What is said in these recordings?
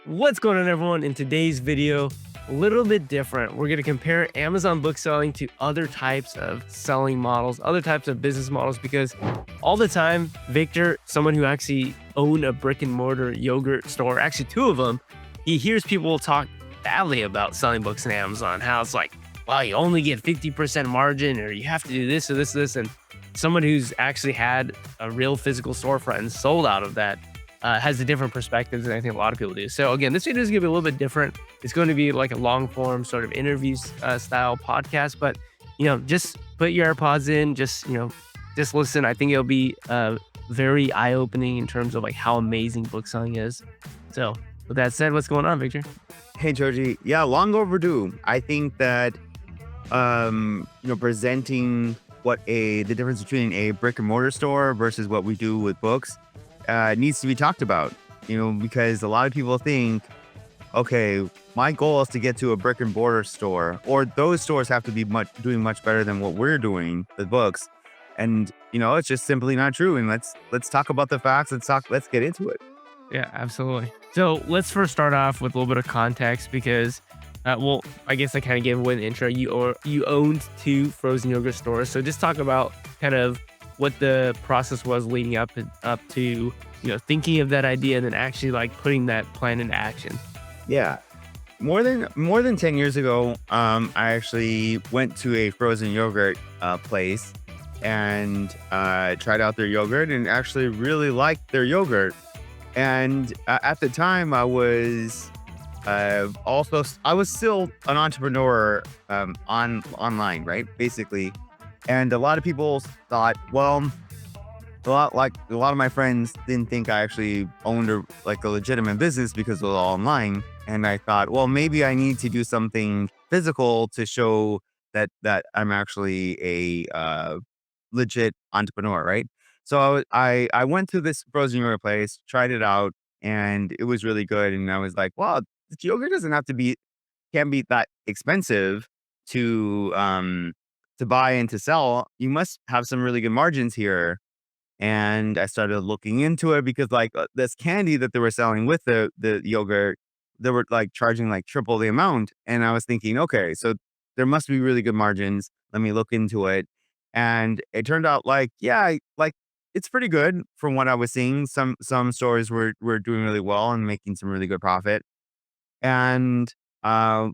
What's going on, everyone? In today's video, a little bit different. We're going to compare Amazon bookselling to other types of selling models, other types of business models, because all the time, Victor, someone who actually owned a brick and mortar yogurt store, actually two of them, he hears people talk badly about selling books on Amazon, how it's like, well, you only get 50% margin, or you have to do this or this or this. And someone who's actually had a real physical storefront and sold out of that has a different perspective than I think a lot of people do. So again, this video is going to be a little bit different. It's going to be like a long form sort of interview style podcast, but just put your AirPods in, just listen. I think it'll be very eye opening in terms of like how amazing bookselling is. So with that said, what's going on, Victor? Hey, Georgie. Yeah, long overdue. I think that, presenting the difference between a brick and mortar store versus what we do with books needs to be talked about, because a lot of people think, okay, my goal is to get to a brick and mortar store, or those stores have to be doing much better than what we're doing with books. And, it's just simply not true. And let's talk about the facts. Let's get into it. Yeah, absolutely. So let's first start off with a little bit of context because, I guguess I kind of gave away the intro. You owned two frozen yogurt stores. So just talk about kind of what the process was leading up to thinking of that idea and then actually like putting that plan into action. Yeah. More than 10 years ago, I actually went to a frozen yogurt place and tried out their yogurt and actually really liked their yogurt. And at the time, I was still an entrepreneur online, right? Basically. And a lot of people thought, well, a lot of my friends didn't think I actually owned a legitimate business because it was all online. And I thought, well, maybe I need to do something physical to show that I'm actually a legit entrepreneur, right? So I went to this frozen yogurt place, tried it out, and it was really good. And I was like, well, this yogurt can't be that expensive to buy and to sell. You must have some really good margins here. And I started looking into it because this candy that they were selling with the yogurt, they were like charging like triple the amount. And I was thinking, okay, so there must be really good margins. Let me look into it. And it turned out it's pretty good from what I was seeing. Some stores were doing really well and making some really good profit. And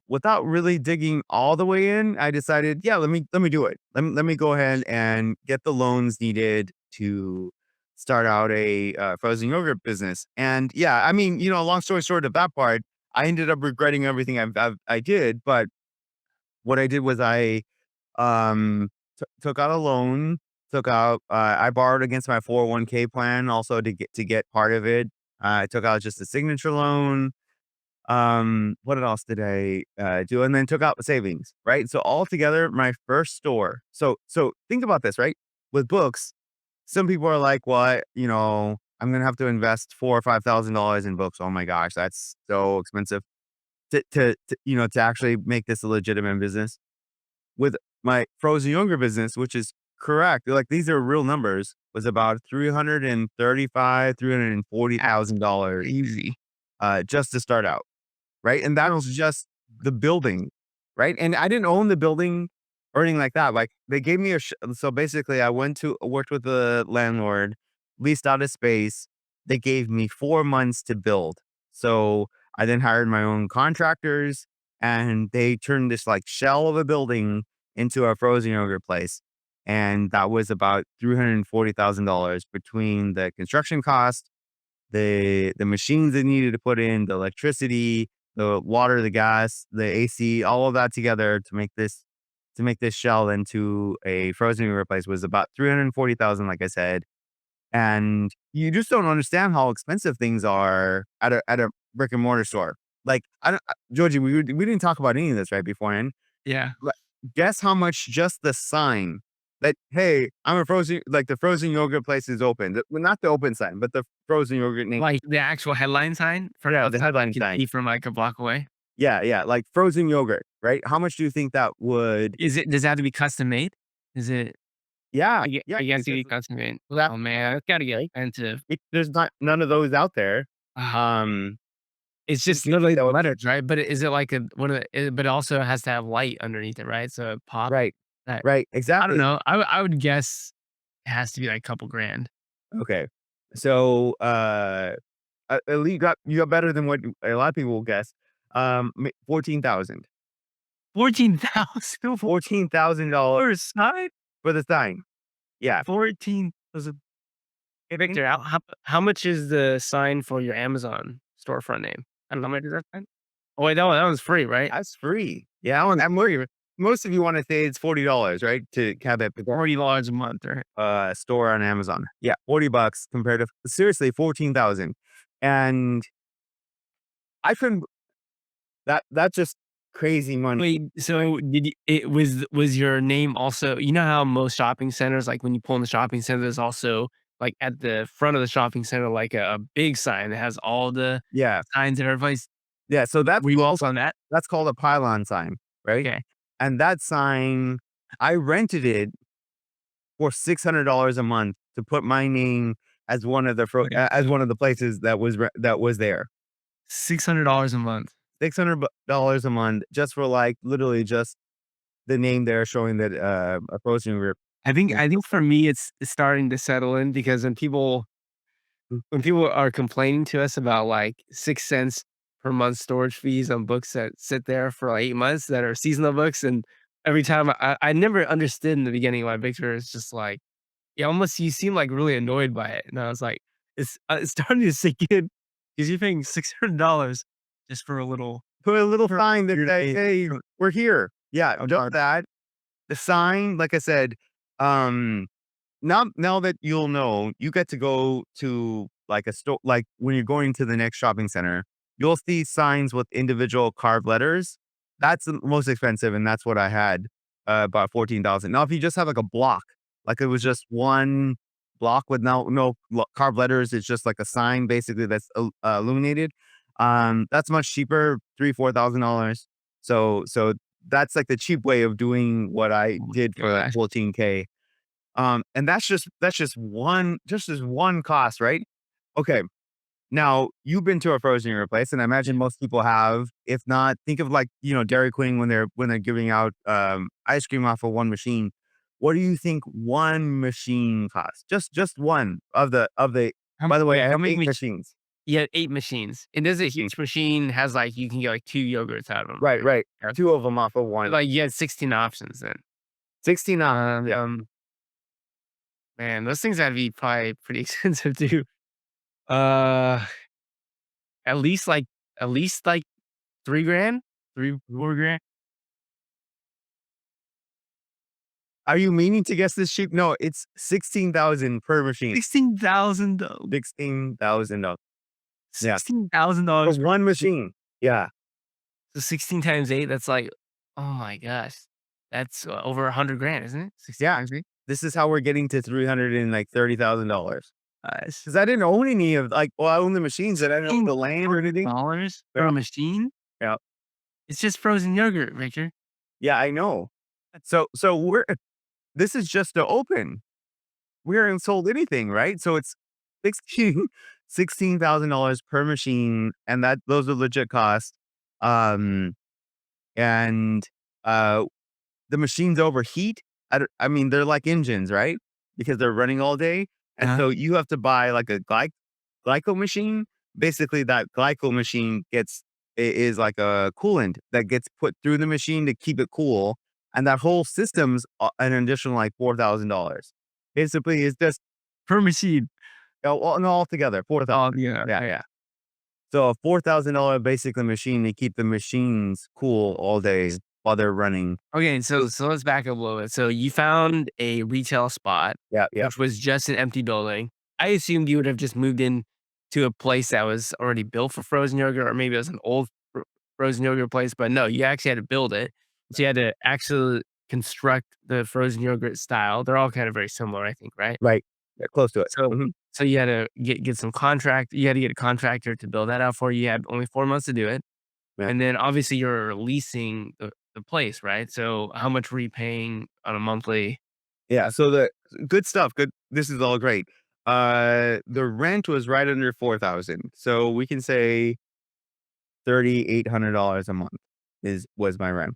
without really digging all the way in, I decided, yeah, let me do it. Let me go ahead and get the loans needed to start out a frozen yogurt business. And yeah, I mean, long story short of that part, I ended up regretting everything I did. But what I did was I took out a loan, I borrowed against my 401k plan also to get part of it. I took out just a signature loan. What else did I do? And then took out the savings, right? So altogether, my first store. So think about this, right? With books, some people are like, "Well, I'm gonna have to invest $4,000 or $5,000 in books. Oh my gosh, that's so expensive to actually make this a legitimate business." With my frozen yogurt business, which is correct, like these are real numbers, was about $340,000 Easy. just to start out. Right? And that was just the building, right? And I didn't own the building or anything like that. Like they gave me so basically I worked with the landlord, leased out a space. They gave me 4 months to build. So I then hired my own contractors and they turned this like shell of a building into a frozen yogurt place. And that was about $340,000 between the construction cost, the machines they needed to put in, the electricity, the water, the gas, the AC, all of that together to make this shell into a frozen yogurt place was about 340,000, like I said. And you just don't understand how expensive things are at a brick and mortar store. Like I don't, Georgie, we didn't talk about any of this right beforehand. Yeah. Like, guess how much just the sign that, hey, the frozen yogurt place is open. Well, not the open sign, but the frozen yogurt name. Like the actual headline sign for The headline you can sign. see from like a block away. Yeah, like frozen yogurt, right? How much do you think that would? Does it have to be custom made? Is it? Yeah, I guess it because be custom made. Oh man, it's gotta get expensive. there's none of those out there. Ah, Um, It's just literally the letters, right? But is it like a one of the but it also has to have light underneath it, right? So it pop Right. that Right. I don't Exactly. know. I would guess it has to be like a couple grand. Okay. So, at least you got better than what a lot of people will guess. 14,000. 14,000 $14,000 for a sign? for the sign. Yeah. 14,000. Hey, Victor, how much is the sign for your Amazon storefront name? I don't know, how much is that sign? Oh, wait, that one's free, right? That's free. Yeah, I'm worried. Most of you wanna say it's $40, right? To have that $40 a month, right? store on Amazon. Yeah, $40 compared to seriously 14,000. And I couldn't that's just crazy money. Wait, so did you it was your name also you know how most shopping centers, like, when you pull in the shopping center, there's also, like, at the front of the shopping center, like, a big sign that has all the Yeah. signs that everybody's Yeah, so were you also on that? that's called a pylon sign, right? Okay. And that sign, I rented it for $600 a month to put my name as one of the Okay. as one of the places that was there. $600 a month. $600 a month just for, like, literally just the name there showing that, a frozen river. I think for me, it's starting to settle in because when people are complaining to us about, like, 6 cents per month storage fees on books that sit there for, like, 8 months that are seasonal books, and every time I never understood in the beginning why Victor is just like almost you seem, like, really annoyed by it, and I was like, it's starting to sink in because you're paying $600 just for a little Put a little for sign that your say, name. "Hey, we're here." Yeah, Oh, just darn. that. The sign, like I said, um now that you'll know, you get to go to, like, a store like, when you're going to the next shopping center, you'll see signs with individual carved letters. That's the most expensive, and that's what I had, about 14,000. Now, if you just have, like, a block, like, it was just one block with no carved letters, it's just like a sign, basically, that's illuminated, that's much cheaper, 4,000 dollars. So that's, like, the cheap way of doing what I Oh did my for, like, gosh. 14K. And that's just one cost, right? Okay. Now you've been to a frozen yogurt place, and I imagine most people have. If not, think of like, Dairy Queen when they're giving out ice cream off of one machine. What do you think one machine costs? Just one of the by the way, I How have many 8 machines. you had 8 machines, and this is Mm. each machine has, like you can get, like, 2 yogurts out of them. Right, right. Yeah. 2 of them off of one. Like, you had 16 options then. 69. Yeah. Man, those things gotta be probably pretty expensive too. Uh, at least, like at least, like, 3 grand? 3, 4 grand? Are you meaning to guess this cheap? No, it's 16,000 per machine. $16,000 $16,000. Yeah. For $16,000 per one machine. machine. Yeah. So 16 times 8, that's like oh my gosh. That's, over 100 grand, isn't it? 16 Yeah. times 8? This is how we're getting to 300 and like $30,000. Nice. Because I didn't own any of like, well, I own the machines, and I didn't own the land or anything. $dollars for Yeah. a machine? Yeah. It's just frozen yogurt, Victor. Yeah, I know. So this is just to open. We haven't sold anything, right? So it's 16 $16,000 per machine, and that those are legit costs. Um, and the machines overheat. I mean, they're like engines, right? Because they're running all day, and Uh-huh. so you have to buy like a glyco machine. Basically, that glyco machine is like a coolant that gets put through the machine to keep it cool, and that whole system's an additional like $4,000. Basically, it's just Per machine. no, altogether Oh, 4,000. yeah, Yeah. yeah. So a $4,000 basically machine to keep the machines cool all day while they're running. Okay, so let's back up a little bit. So you found a retail spot, Yeah, yeah. which was just an empty building. I assumed you would have just moved in to a place that was already built for frozen yogurt, or maybe it was an old frozen yogurt place, but no, you actually had to build it. So you had to actually construct the frozen yogurt style. They're all kind of very similar, I think, right? Right. Yeah, close to it. So Mhm. so you had to get some contract. You had to get a contractor to build that out for you. You had only 4 months to do it. Yeah. And then obviously you're leasing the place, right? So how much were you paying on a monthly? Yeah, so the good stuff, good this is all great. The rent was right under 4,000. So we can say $3,800 a month was my rent.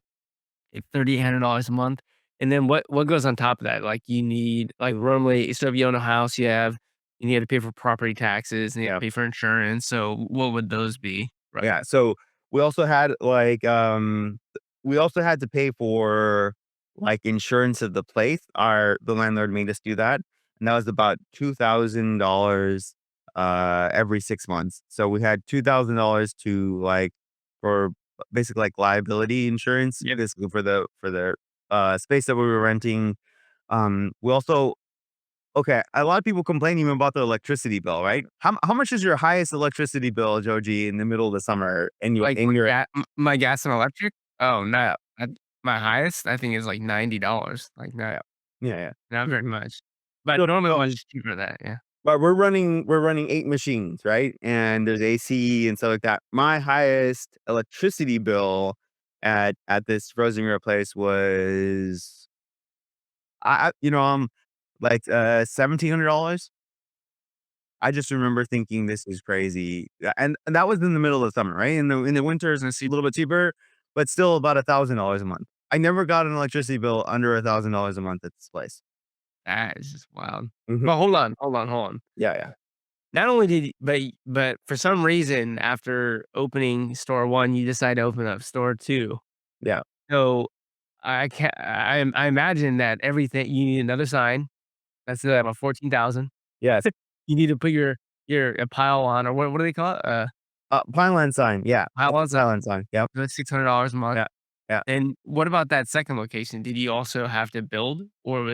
$3,800 a month. And then what goes on top of that? Like you need like normally, so if you own a house, you need to pay for property taxes and you have Yeah. to pay for insurance. So what would those be? Right. Yeah, so we also had, like, we also had to pay for, like, insurance of the place. The landlord made us do that, and that was about $2,000, every 6 months. So we had $2,000 to, like, for basically, like, liability insurance, Yep. basically for the space that we were renting. We also Okay, a lot of people complain even about the electricity bill, right? How much is your highest electricity bill, Joji, in the middle of the summer Like in your my gas and electric? Oh no. My highest I think is like $90. Like no, yeah, yeah. not very much. But So normally so one's cheaper than that. Yeah. but we're running 8 machines, right? And there's AC and stuff like that. My highest electricity bill at this frozen yogurt place was like, $1,700. I just remember thinking this is crazy. Yeah, and that was in the middle of summer, right? In the winters, it's a little bit cheaper, but still about $1,000 a month. I never got an electricity bill under $1,000 a month at this place. That is just wild. Mhm. But hold on. Yeah, yeah, Not only did but for some reason, after opening store 1, you decide to open up store 2. yeah. So, I imagine that everything you need another sign. That's about 14,000. Yes. You need to put your a pile on or what do they call it? Pylon sign, yeah. Pile on sign. Pylon sign, yep, That's $600 a month. yeah, yeah. And what about that second location? Did you also have to build or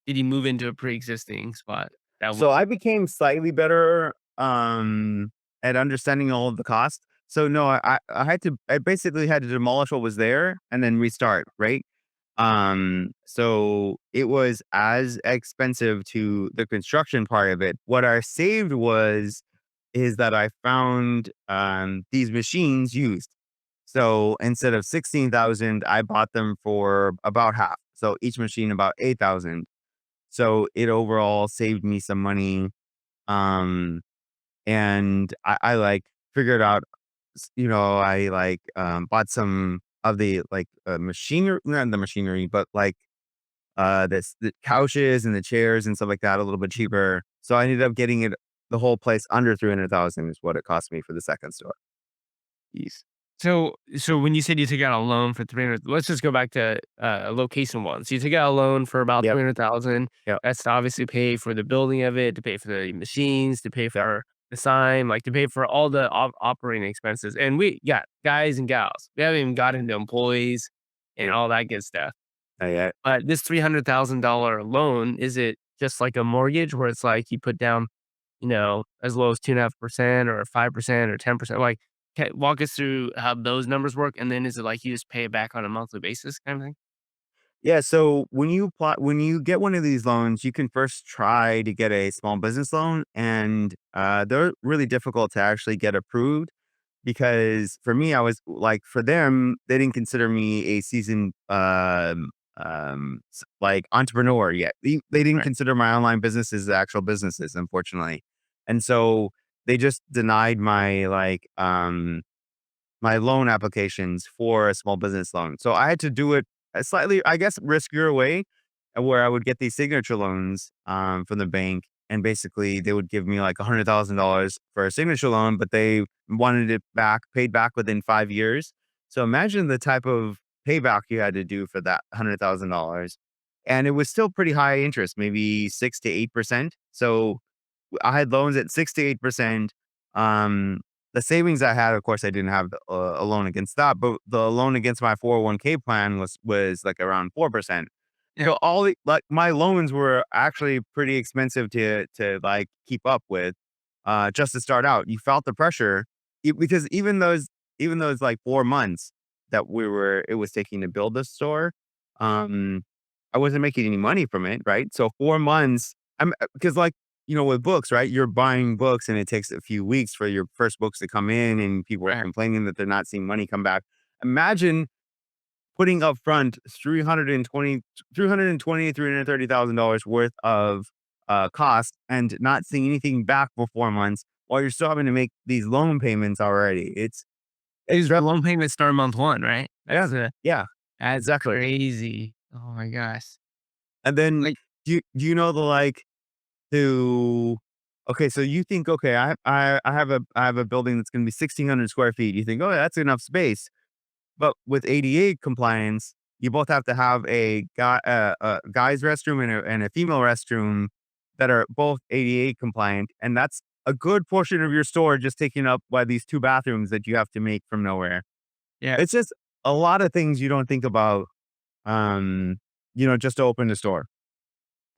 did you move into a pre-existing spot? That w So I became slightly better, at understanding all of the costs. So no, I basically had to demolish what was there and then restart, right? So it was as expensive to the construction part of it. What I saved is that I found, these machines used. So instead of 16,000, I bought them for about half. So each machine about 8,000. So it overall saved me some money. Um, and I like figured out, I like bought some of the like machinery, not the machinery, but like the couches and the chairs and stuff like that a little bit cheaper. So I ended up getting the whole place under 300,000 is what it cost me for the second store. Jeez. So when you said you took out a loan for 300, let's just go back to location one. So you took out a loan for about Yep. 300,000. Yep. That's to obviously pay for the building of it, to pay for the machines, to pay Yep. for the sign, like to pay for all the operating expenses. And we got guys and gals. We haven't even got into employees and all that good stuff. Yeah. But this $300,000 loan, is it just like a mortgage where it's like you put down, as low as 2.5% or 5% or 10%? Like, walk us through how those numbers work. And then is it like you just pay it back on a monthly basis kind of thing? Yeah, so when you get one of these loans, you can first try to get a small business loan, and they're really difficult to actually get approved because for me, I was like, for them, they didn't consider me a seasoned like entrepreneur yet. They didn't Right. consider my online businesses actual businesses, unfortunately, and so they just denied my loan applications for a small business loan. So I had to do it a slightly, I guess, riskier way, where I would get these signature loans from the bank, and basically they would give me like $100,000 for a signature loan, but they wanted it paid back within 5 years. So imagine the type of payback you had to do for that $100,000, and it was still pretty high interest, maybe 6 to 8%. So I had loans at 6 to 8%. Um, the savings I had, of course, I didn't have a loan against that, but the loan against my 401k plan was like around 4%. Yeah. So like my loans were actually pretty expensive to like keep up with, just to start out. You felt the pressure because even those like 4 months that it was taking to build the store, um, I wasn't making any money from it, right? So 4 months, because like with books, right? You're buying books and it takes a few weeks for your first books to come in and people are Right. complaining that they're not seeing money come back. Imagine putting up front 330,000 worth of cost and not seeing anything back for 4 months while you're still having to make these loan payments already. Is loan payment start month 1, right? Yeah, yeah, That's exactly. crazy. Oh my gosh. And then Like, do you know the like to okay, so you think, okay, I have a building that's gonna be 1,600 square feet. You think, oh, that's enough space. But with ADA compliance, you both have to have a guy's restroom and a female restroom that are both ADA compliant, and that's a good portion of your store just taken up by these 2 bathrooms that you have to make from nowhere. yeah, It's just a lot of things you don't think about, um, just to open the store.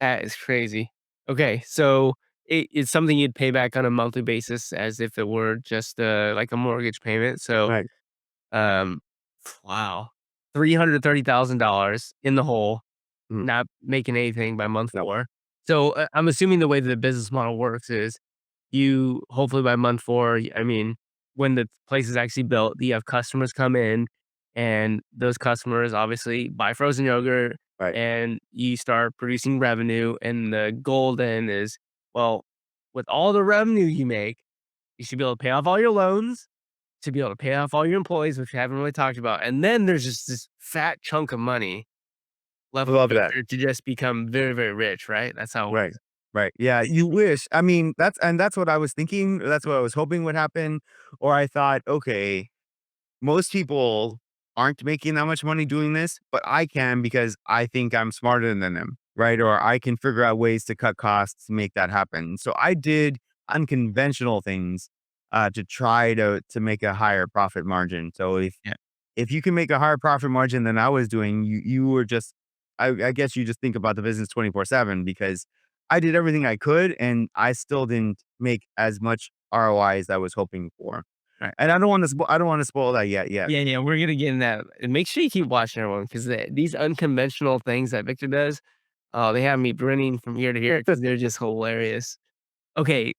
that is crazy. Okay, so it's something you'd pay back on a monthly basis as if it were just, like a mortgage payment. So, Right. um, wow, $330,000 in the hole, Mm, not making anything by month no. 4. So, I'm assuming the way that the business model works is you hopefully by month 4, I mean, when the place is actually built, you have customers come in, and those customers obviously buy frozen yogurt, Right. and you start producing revenue. And the goal then is, well, with all the revenue you make, you should be able to pay off all your loans, to be able to pay off all your employees, which we haven't really talked about. And then there's just this fat chunk of money left I for love that. Victor to just become very, very rich, right? That's how it Right. works. Right. Yeah, you wish. I mean, that's what I was thinking. That's what I was hoping would happen. Or I thought, okay, most people aren't making that much money doing this, but I can because I think I'm smarter than them, right? Or I can figure out ways to cut costs to make that happen. So I did unconventional things to try to make a higher profit margin. So Yeah. if you can make a higher profit margin than I was doing, you were just I guess you just think about the business 24/7 because I did everything I could and I still didn't make as much ROI as I was hoping for. Right. And I don't want to spoil that yet. Yeah, yeah, we're gonna get in that. And make sure you keep watching everyone because these unconventional things that Victor does, oh, they have me grinning from ear to ear because they're just hilarious. Okay,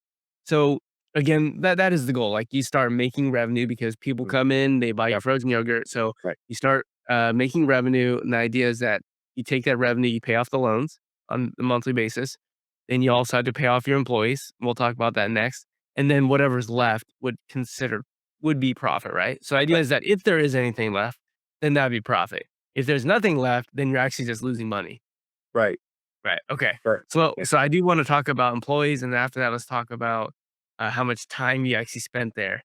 so again, that is the goal. Like you start making revenue because people Mm, come in, they buy your yep, frozen yogurt. So right, you start making revenue, and the idea is that you take that revenue, you pay off the loans on a monthly basis. Then you also have to pay off your employees. We'll talk about that next. And then whatever's left would be profit, right? So idea right, is that if there is anything left, then that'd be profit. If there's nothing left, then you're actually just losing money. right, Right. Okay. right. So Yeah. so I do want to talk about employees, and after that, let's talk about how much time you actually spent there.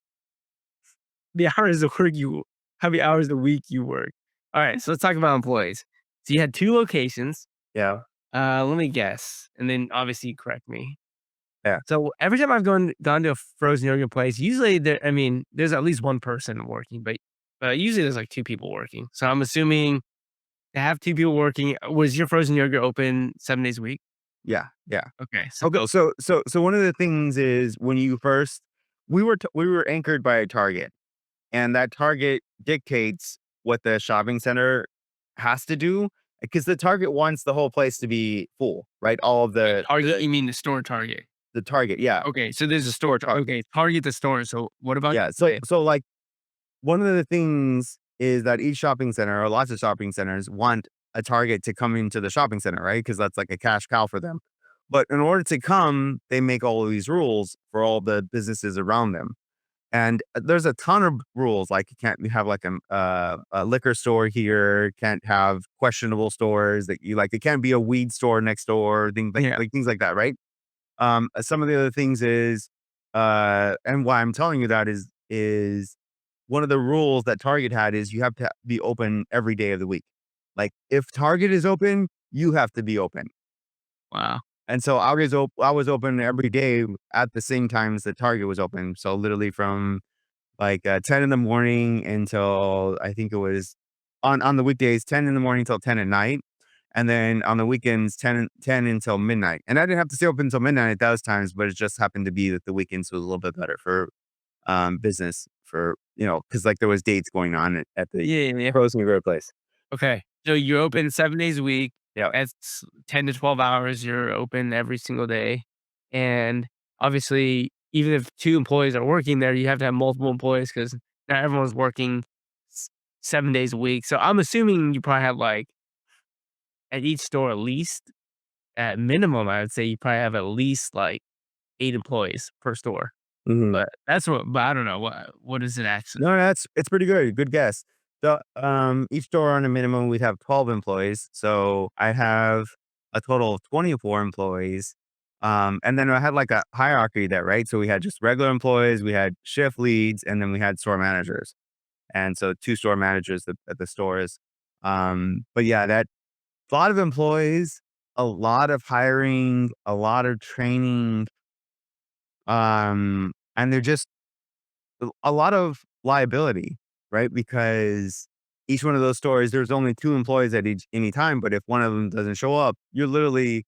The hours of work you, how many hours a week you work. All right. So let's talk about employees. So you had 2 locations. Yeah. Let me guess, and then obviously correct me. Yeah. So every time I've gone to a frozen yogurt place, usually I mean, there's at least one person working, but usually there's like 2 people working. So I'm assuming to have 2 people working. Was your frozen yogurt open 7 days a week? Yeah. Yeah. Okay. Okay. So So one of the things is when you first we were anchored by a target, and that target dictates what the shopping center has to do because the target wants the whole place to be full, right? All of Target, you mean the store Target? the target. Yeah. Okay, so there's a store. Okay, Target the store. So what about Yeah. okay, So like one of the things is that each shopping center or lots of shopping centers want a target to come into the shopping center, right? Because that's like a cash cow for them. But in order to come, they make all of these rules for all the businesses around them. And there's a ton of rules, like you can't have like a liquor store here, can't have questionable stores that you like. It can't be a weed store next door, yeah, things like that, right? Some of the other things is, and why I'm telling you that is one of the rules that Target had is you have to be open every day of the week. Like if Target is open, you have to be open. wow, And so I was open every day at the same times that Target was open. So literally from like 10 in the morning until I think it was on the weekdays, 10 in the morning till 10 at night. And then on the weekends, 10 until midnight. And I didn't have to stay open until midnight at those times, but it just happened to be that the weekends was a little bit better for business for, because like there was dates going on at the yeah, yeah, yeah. frozen yogurt place. Okay, so you're open 7 days a week. Yeah. That's 10 to 12 hours. You're open every single day, and obviously, even if 2 employees are working there, you have to have multiple employees because not everyone's working 7 days a week. So I'm assuming you probably have like at each store at least at minimum, I would say you probably have at least like 8 employees per store. Mhm. but that's but I don't know what is it actually. No, it's pretty good. Good guess. So, each store on a minimum, we'd have 12 employees. So I have a total of 24 employees. And then I had like a hierarchy there, right? So we had just regular employees, we had shift leads, and then we had store managers. And so two store managers at the stores. But yeah, that a lot of employees, a lot of hiring, a lot of training, and they're just a lot of liability, right? Because each one of those stores, there's only 2 employees at any time, but if one of them doesn't show up, you're literally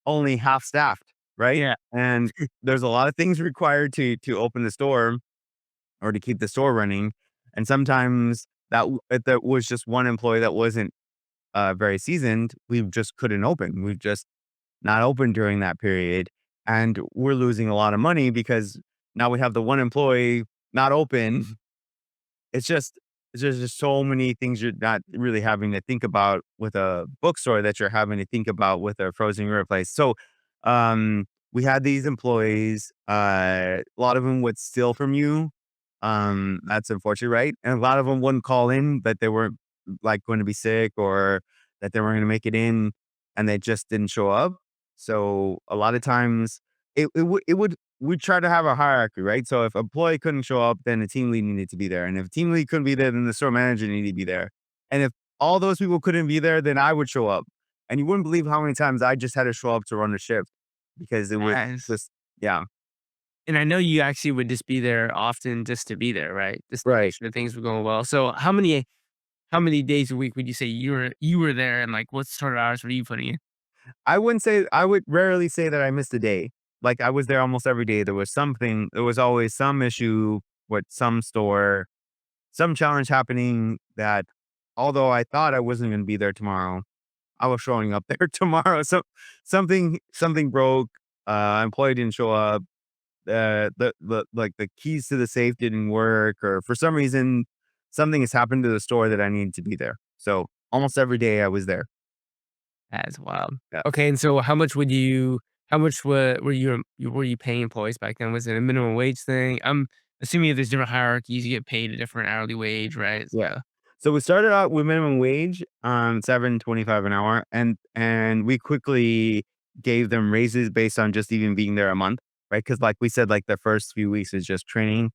only half staffed, right? Yeah. And there's a lot of things required to open the store or to keep the store running, and sometimes if that was just one employee that wasn't, very seasoned, we just couldn't open. We've just not open during that period, and we're losing a lot of money because now we have the one employee not open. It's just there's just so many things you're not really having to think about with a bookstore that you're having to think about with a frozen yogurt place. So, we had these employees, a lot of them would steal from you. That's unfortunate, right? And a lot of them wouldn't call in that they weren't, like, going to be sick or that they weren't gonna make it in, and they just didn't show up. So, a lot of times, it would we try to have a hierarchy, right? So if a employee couldn't show up, then the team lead needed to be there. And if team lead couldn't be there, then the store manager needed to be there. And if all those people couldn't be there, then I would show up. And you wouldn't believe how many times I just had to show up to run the shift because it was Nice. just, yeah. And I know you actually would just be there often just to be there, right? Just to make Right. sure things were going well. So how many days a week would you say you were there, and like what sort of hours were you putting in? I would rarely say that I missed a day. Like I was there almost every day. There was always some issue with some store, some challenge happening that although I thought I wasn't going to be there tomorrow, I was showing up there tomorrow. So something broke. Employee didn't show up. Like the keys to the safe didn't work, or for some reason, something has happened to the store that I needed to be there. So almost every day I was there. That's wild. Yeah. Okay, and so how much were you paying employees back then? Was it a minimum wage thing? I'm assuming if there's different hierarchies, you get paid a different hourly wage, right? Yeah. So So we started out with minimum wage, 7.25 an hour, and we quickly gave them raises based on just even being there a month, right? Because like we said, like the first few weeks is just training.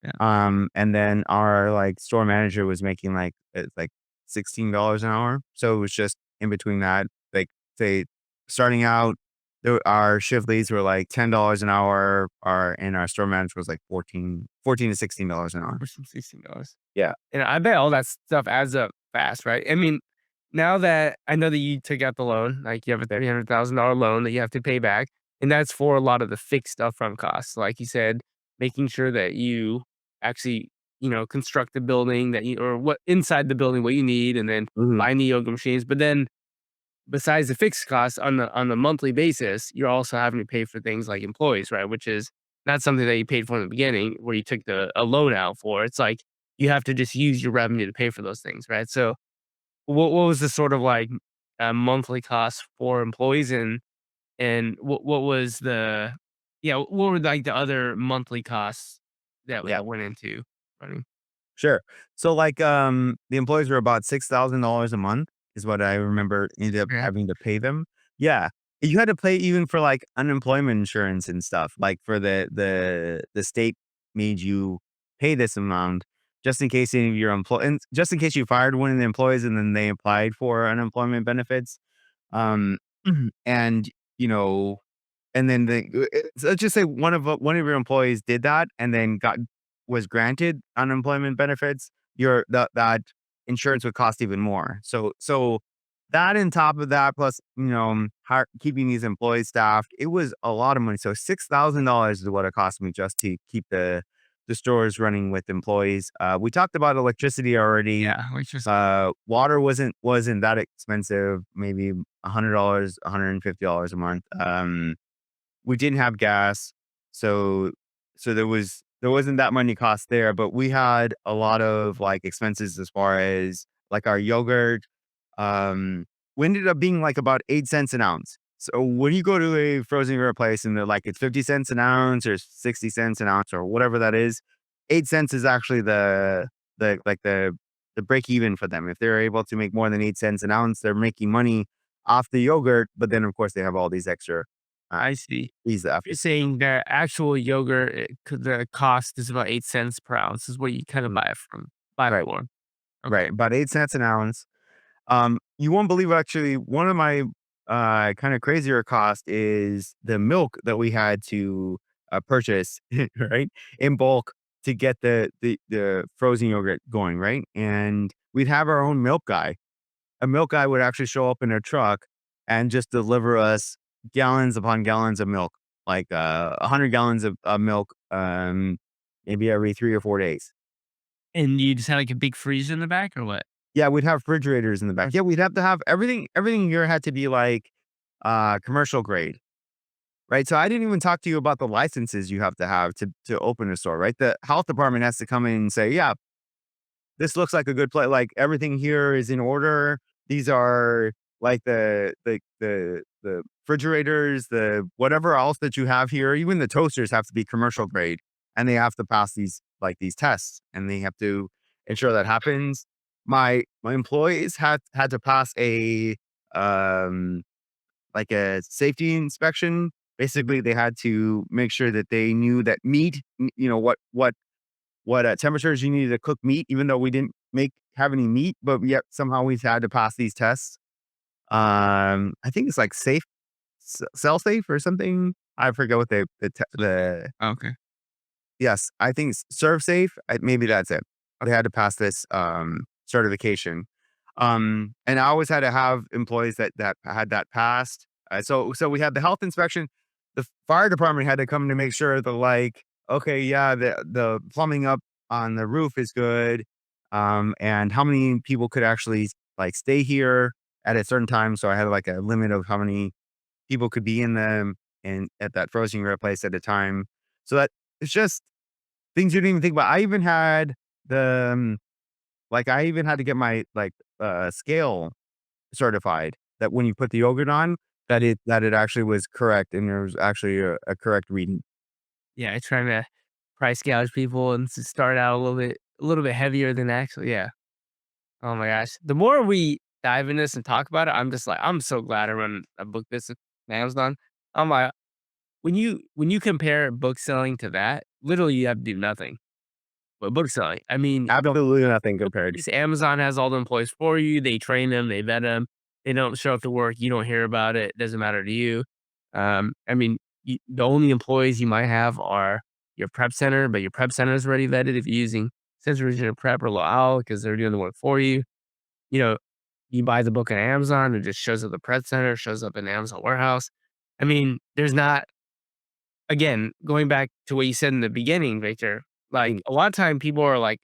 yeah. And then our, like, store manager was making, like, like, $16 an hour, so it was just in between that, like, say, starting out, our shift leads were, like, $10 an hour, our store manager was, like, 14 to $16 an hour. For some $16. Yeah. And I bet all that stuff adds up fast, right? I mean, now that I know that you took out the loan, like you have a $300,000 loan that you have to pay back, and that's for a lot of the fixed upfront costs. Like you said, making sure that you actually, construct the building or what inside the building, what you need, and then Mhm. buying the yoga machines. But then besides the fixed costs on the monthly basis, you're also having to pay for things like employees, right? Which is not something that you paid for in the beginning, where you took a loan out for. It's like you have to just use your revenue to pay for those things, right? So, what was the sort of like monthly cost for employees, and what was the what were like the other monthly costs Yeah. that went into running? Sure. So, like, the employees were about $6,000 a month is what I remember ended up Yeah, having to pay them. Yeah. You had to pay even for, like, unemployment insurance and stuff, like, for the state made you pay this amount just in case any of your and just in case you fired one of the employees and then they applied for unemployment benefits. Um, and, you know, and then so let's just say one of your employees did that and then was granted unemployment benefits, that insurance would cost even more. So that on top of that, plus, keeping these employees staffed, it was a lot of money. So $6,000 is what it cost me just to keep the stores running with employees. We talked about electricity already. yeah, which was Water wasn't that expensive, maybe $100, $150 a month. We didn't have gas, so there wasn't that many costs there, but we had a lot of, like, expenses as far as, like, our yogurt, um, we ended up being, like, about 8 cents an ounce. So when you go to a frozen yogurt place and they're like, it's 50 cents an ounce or 60 cents an ounce or whatever that is, 8 cents is actually the break even for them. If they're able to make more than 8 cents an ounce, they're making money off the yogurt. But then of course they have all these extra uh, I see. fees You're after. saying the actual yogurt, the cost is about 8 cents per ounce is what you kind of Mm, buy it from, buy Right, for. right. Okay. About 8 cents an ounce. You won't believe actually one of my kind of crazier cost is the milk that we had to purchase, right, in bulk to get the frozen yogurt going, right? And we'd have our own milk guy. A milk guy would actually show up in a truck and just deliver us gallons upon gallons of milk, like 100 gallons of milk, maybe every 3 or 4 days. And you just had like a big freezer in the back or what? Yeah, we'd have refrigerators in the back. Okay. Yeah, we'd have to have everything here had to be like, commercial grade, right? So I didn't even talk to you about the licenses you have to open a store, right? The health department has to come in and say, "Yeah, this looks like a good place. Like everything here is in order. These are like the refrigerators, the whatever else that you have here, even the toasters have to be commercial grade, and they have to pass these tests, and they have to ensure that happens. My employees had to pass a um like a safety inspection. Basically, they had to make sure that they knew that meat, what temperatures you needed to cook meat, even though we didn't have any meat, but yet somehow we've had to pass these tests. I think it's like cell safe or something. I forget what the Okay. yes, I think serve safe. Maybe that's it. They had to pass this certification. And I always had to have employees that had that passed. So we had the health inspection. The fire department had to come to make sure that like, okay, yeah, the plumbing up on the roof is good. And how many people could actually like stay here at a certain time. So I had like a limit of how many people could be in them and at that frozen yogurt place at a time. So that it's just things you didn't even think about. I even had the I even had to get my scale certified that when you put the yogurt on, that it actually was correct and there was actually a correct reading. Yeah, trying to price gouge people and to start out a little bit heavier than actually, yeah. Oh my gosh. The more we dive in this and talk about it, I'm just like, I'm so glad I run a book business on Amazon. I'm like, when you compare book selling to that, literally you have to do nothing but book selling. I mean, Absolutely nothing compared. just Amazon has all the employees for you. They train them, they vet them. They don't show up to work. You don't hear about it. It doesn't matter to you. I mean, the only employees you might have are your prep center, but your prep center is already vetted if you're using Sensory Vision Prep or Loal because they're doing the work for you. You know, you buy the book on Amazon, it just shows up the prep center, shows up in Amazon warehouse. I mean, there's not again, going back to what you said in the beginning, Victor, like Mm. a lot of time people are like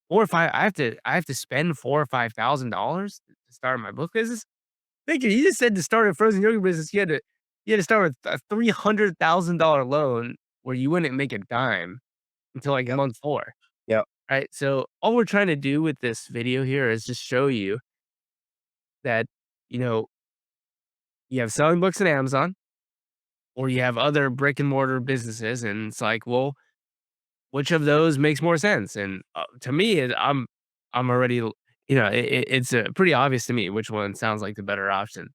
4 or 5 I have to spend 4 or $5,000 to start my book business? Victor, you just said to start a frozen yogurt business, you had to start with a $300,000 loan where you wouldn't make a dime until like Yep. month 4, Yep. right? So all we're trying to do with this video here is just show you that, you know, you have selling books on Amazon or you have other brick and mortar businesses, and it's like, well, which of those makes more sense? And to me, I'm already, it's pretty obvious to me which one sounds like the better option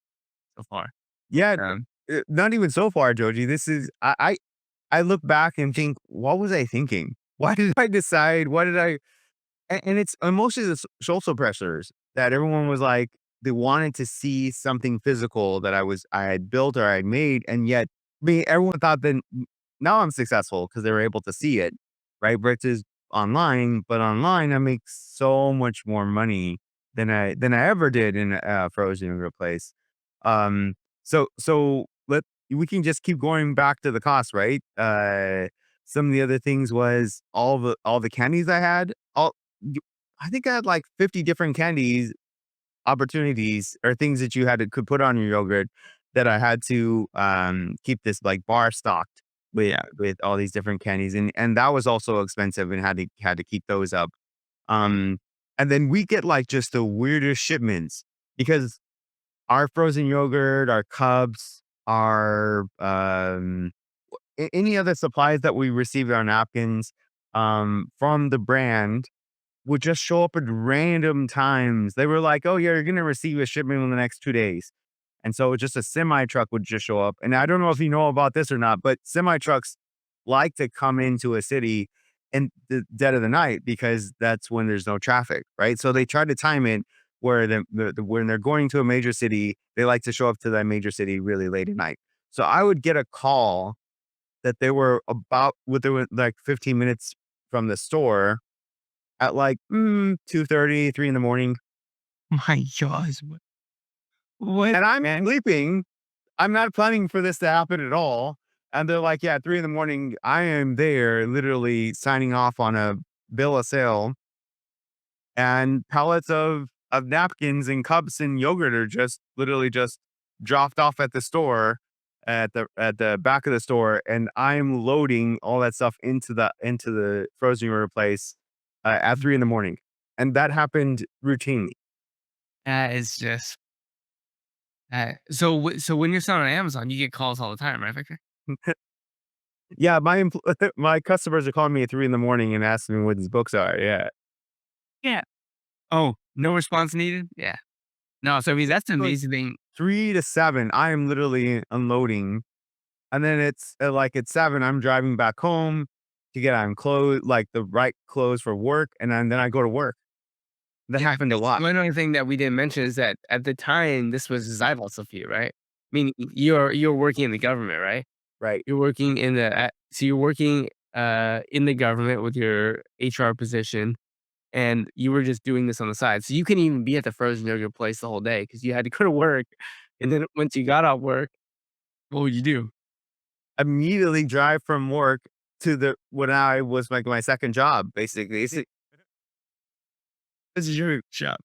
so far. Yeah, Um, not even so far, Joji. This is I look back and think, what was I thinking? Why did I decide? What did I and it's mostly the social pressures that everyone was like, they wanted to see something physical that I had built or I had made, and yet everyone thought that now I'm successful because they were able to see it, right? Versus online, but online I make so much more money than I ever did in a frozen yogurt place. So we can just keep going back to the cost, right? Some of the other things was all the candies I had. You I think I had like 50 different candies, opportunities, or things that you could put on your yogurt that I had to, keep this, like, bar stocked with all these different candies, and that was also expensive and had to keep those up. Um, and then we get, like, just the weirdest shipments because our frozen yogurt, our cups, our any other supplies that we received, our napkins from the brand would just show up at random times. They were like, "Oh yeah, you're gonna receive a shipment in the next 2 days." And so just a semi truck would just show up. And I don't know if you know about this or not, but semi trucks like to come into a city in the dead of the night because that's when there's no traffic, right? So they try to time it where when they're going to a major city, they like to show up to that major city really late at night. So I would get a call that they were about they were like 15 minutes from the store at like 2:30, 3 in the morning. My gosh. What, And I'm man? sleeping. I'm not planning for this to happen at all. And they're like, yeah, 3 in the morning, I am there literally signing off on a bill of sale, and pallets of napkins and cups and yogurt are just literally just dropped off at the store at the back of the store, and I'm loading all that stuff into the frozen yogurt place at 3 in the morning. And that happened routinely. That is just so when you're selling on Amazon, you get calls all the time, right, Victor? Yeah, my customers are calling me at 3 in the morning and asking me what these books are. Yeah. Yeah. Oh, no response needed? Yeah. No, so I mean, that's the Like amazing thing. 3 to 7, I am literally unloading. And then it's like at 7, I'm driving back home to get on clothes, like the right clothes for work. And then I go to work. That Yeah, happened a lot. one other thing that we didn't mention is that at the time, this was a side hustle for you, right? I mean, you're working in the government, right? Right. You're working in so you're working, in the government with your HR position, and you were just doing this on the side. So you couldn't even be at the frozen yogurt place the whole day because you had to go to work, and then once you got off work, what would you do? Immediately drive from work to the when I was like my second job, basically. This is your shop.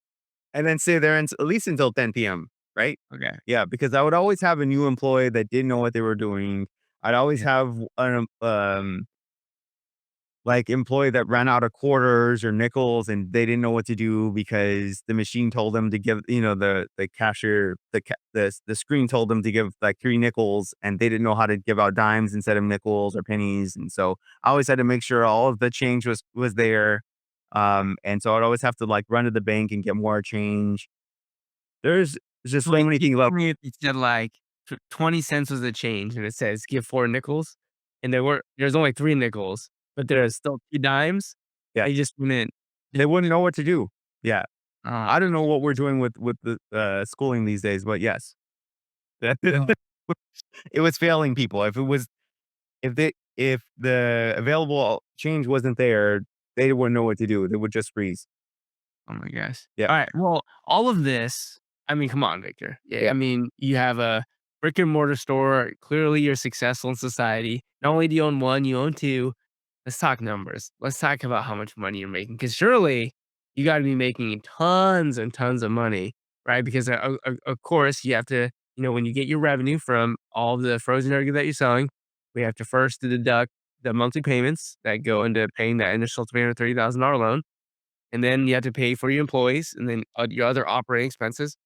And then stay there at least until 10 p.m. Right? Okay. Yeah, because I would always have a new employee that didn't know what they were doing. I'd always Yeah. have an like employee that ran out of quarters or nickels and they didn't know what to do because the machine told them to give, the cashier, the screen told them to give like 3 nickels and they didn't know how to give out dimes instead of nickels or pennies. And so I always had to make sure all of the change was there. And so I'd always have to like run to the bank and get more change. There's just so Like, many you things left. told me it said, like, 20 cents was the change, and it says, "Give 4 nickels," and there's only 3 nickels, but there's still 2 dimes. Yeah. I just wouldn't They wouldn't know what to do. Yeah. uh, I don't know what we're doing with the schooling these days, but yes. oh It was failing people. If the available change wasn't there, they wouldn't know what to do. They would just freeze. oh my gosh. Yeah. Alright, well, all of this I mean, come on, Victor. Yeah, I mean, you have a brick and mortar store, clearly you're successful in society. Not only do you own 1, you own 2. Let's talk numbers. Let's talk about how much money you're making, because surely you gotta be making tons and tons of money, right? Because, of course, you have to when you get your revenue from all the frozen yogurt that you're selling, we have to first deduct the monthly payments that go into paying that initial $330,000 loan, and then you have to pay for your employees and then, your other operating expenses.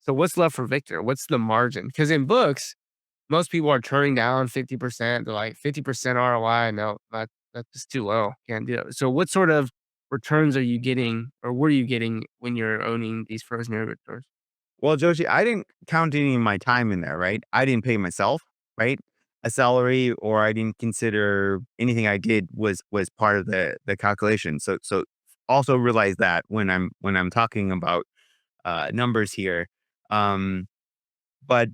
So what's left for Victor? What's the margin? Because in books, most people are turning down 50%. They're like 50% ROI. No, that's just too low. Can't do it. So what sort of returns are you getting or were you getting when you're owning these frozen yogurt stores? Well, Joshi, I didn't count any of my time in there, right? I didn't pay myself, right? A salary, or I didn't consider anything I did was part of the calculation. So also realize that when I'm talking about numbers here. Um, but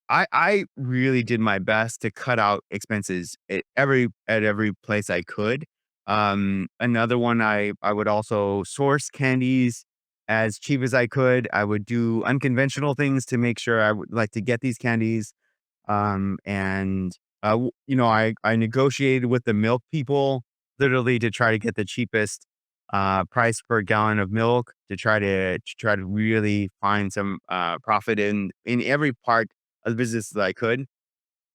I really did my best to cut out expenses at every place I could. Another one, I would also source candies as cheap as I could. I would do unconventional things to make sure I would like to get these candies. And I negotiated with the milk people literally to try to get the cheapest price per gallon of milk to try to really find some profit in every part of the business that I could.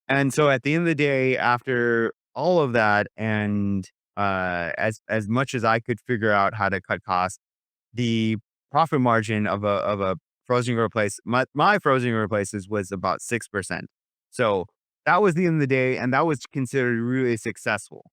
And so at the end of the day, after all of that, and as much as I could figure out how to cut costs, the profit margin of a frozen yogurt place, my frozen yogurt places was about 6%. So that was the end of the day, and that was considered really successful.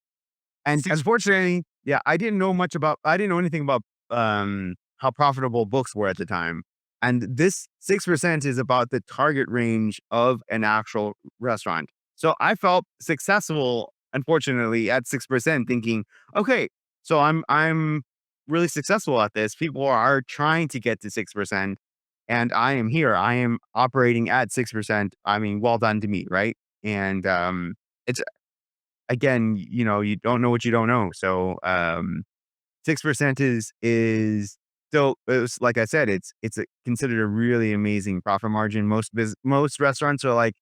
And unfortunately, yeah, I didn't know anything about how profitable books were at the time. And this 6% is about the target range of an actual restaurant. So I felt successful, unfortunately, at 6%, thinking, okay, so I'm really successful at this. People are trying to get to 6%, and I am here. I am operating at 6%. I mean, well done to me, right? And it's again, you don't know what you don't know. So 6% is still, it's like I said, considered a really amazing profit margin. Most restaurants are like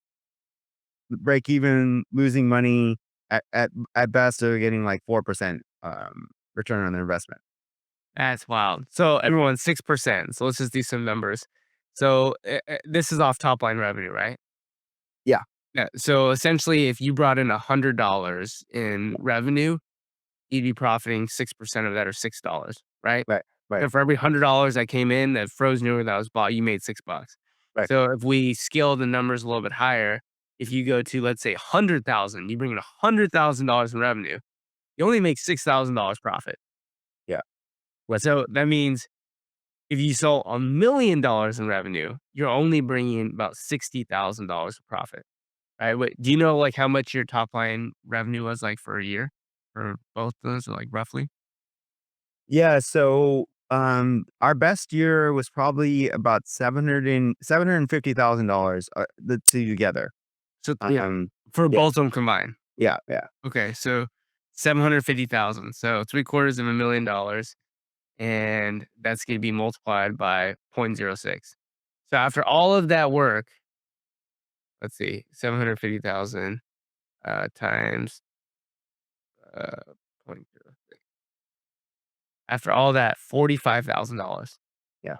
break even, losing money at best. They're getting like 4% return on their investment. That's wild. So everyone 6%. So let's just do some numbers. So this is off top line revenue, right? Yeah. Yeah. So essentially, if you brought in $100 in revenue, you'd be profiting 6% of that, or $6, right? Right. Right. So for every $100 that came in, that frozen yogurt that was bought, you made $6. Right. So if we scale the numbers a little bit higher, if you go to, let's say, 100,000, you bring in $100,000 in revenue, you only make $6,000 profit. Yeah. So that means if you sold $1,000,000 in revenue, you're only bringing in about $60,000 of profit, right? Do you know like how much your top line revenue was like for a year for both those, like roughly? Yeah. So our best year was probably about $750,000 the two together. So yeah, Um for yeah, both of them combined. yeah, yeah. Okay, so 750,000. So $750,000, and that's going to be multiplied by 0.06. So after all of that work, let's see, 750,000 times zero point 0.06. After all that, $45,000. Yeah.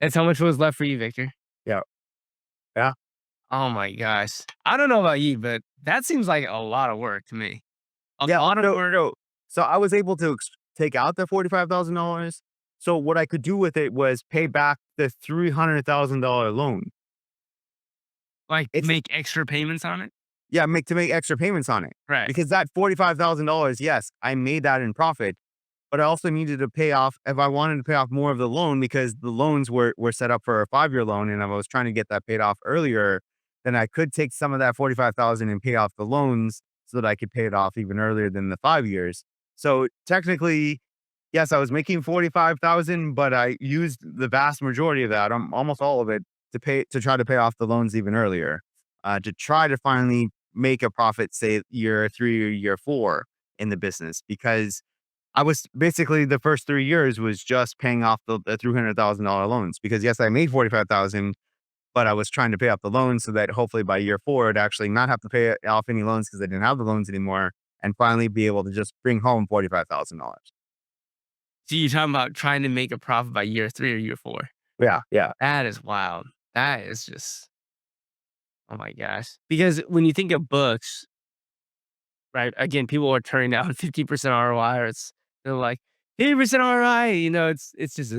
That's how much was left for you, Victor. Yeah. Yeah. Oh my gosh. I don't know about you, but that seems like a lot of work to me. A Yeah, lot of no, work. no. So I was able to take out the $45,000. So what I could do with it was pay back the $300,000 loan. Like It's make extra payments on it. Yeah, make extra payments on it, Right. because that $45,000, yes, I made that in profit, but I also needed to pay off if I wanted to pay off more of the loan, because the loans were set up for a 5-year loan, and I was trying to get that paid off earlier. Then I could take some of that 45,000 and pay off the loans so that I could pay it off even earlier than the 5 years. So technically, yes, I was making 45,000, but I used the vast majority of that, almost all of it, to try to pay off the loans even earlier, to try to finally make a profit, say year 3 or year 4 in the business, because I was basically, the first 3 years was just paying off the $300,000 loans, because yes, I made 45,000, but I was trying to pay off the loans so that hopefully by year 4, I'd actually not have to pay off any loans, because I didn't have the loans anymore, and finally be able to just bring home $45,000. So you're talking about trying to make a profit by year 3 or year 4. Yeah, yeah. That is wild. That is just, oh my gosh. Because when you think of books, right? Again, people are turning down 50% ROI, or they're like 50% ROI. It's just